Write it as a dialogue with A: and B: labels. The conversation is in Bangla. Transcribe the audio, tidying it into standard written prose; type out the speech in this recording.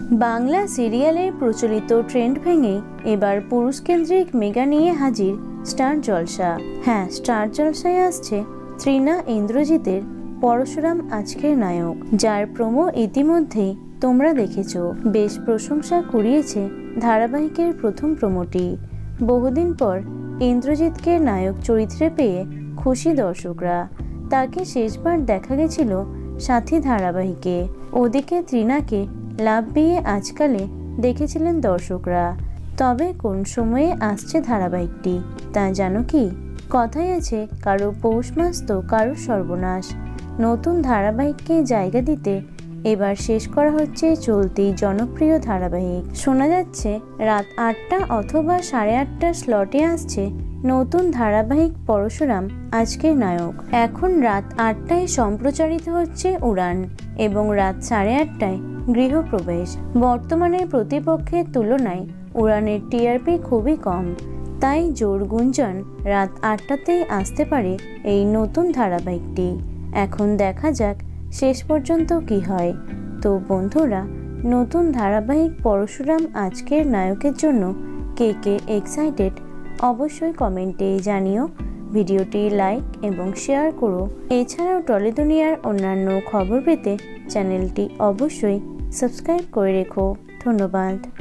A: বাংলা সিরিয়ালের প্রচলিত ট্রেন্ড ভেঙে এবার পুরুষ কেন্দ্রিক মেগা নিয়ে হাজির স্টার জলসা। হ্যাঁ, স্টার জলসায় আসছে তৃণা ইন্দ্রজিতের পরশুরাম আজকের নায়ক, যার প্রোমো ইতিমধ্যেই তোমরা দেখেছো। বেশ প্রশংসা কুড়িয়েছে ধারাবাহিকের প্রথম প্রোমোটি। বহুদিন পর ইন্দ্রজিৎকে নায়ক চরিত্রে পেয়ে খুশি দর্শকরা। তাকে শেষবার দেখা গেছিল সাথী ধারাবাহিকে। ওদিকে তৃণাকে লাভ বিয়ে আজকালে দেখেছিলেন দর্শকরা। তবে কোন সময়ে আসছে ধারাবাহিকটি তা জানো কি? কথাই আছে, কারো পৌষ মাস তো কারো সর্বনাশ। নতুন ধারাবাহিককে জায়গা দিতে এবার শেষ করা হচ্ছে চলতি জনপ্রিয় ধারাবাহিক। শোনা যাচ্ছে রাত ৮টা অথবা 8:30 স্লটে আসছে নতুন ধারাবাহিক পরশুরাম আজকের নায়ক। এখন রাত ৮টায় সম্প্রচারিত হচ্ছে উড়ান এবং রাত 8:30টায় গৃহপ্রবেশ। বর্তমানে প্রতিপক্ষের তুলনায় উড়ানের টিআরপি খুবই কম, তাই জোর গুঞ্জন রাত ৮টাতেই আসতে পারে এই নতুন ধারাবাহিকটি। এখন দেখা যাক শেষ পর্যন্ত কি হয়। তো বন্ধুরা, নতুন ধারাবাহিক পরশুরাম আজকের নায়কের জন্য কে কে এক্সাইটেড অবশ্যই কমেন্টে জানিও। ভিডিওটি লাইক এবং শেয়ার করো। এছাড়াও টলি দুনিয়ার অন্যান্য খবর পেতে চ্যানেলটি অবশ্যই সাবস্ক্রাইব করে রেখো। ধন্যবাদ।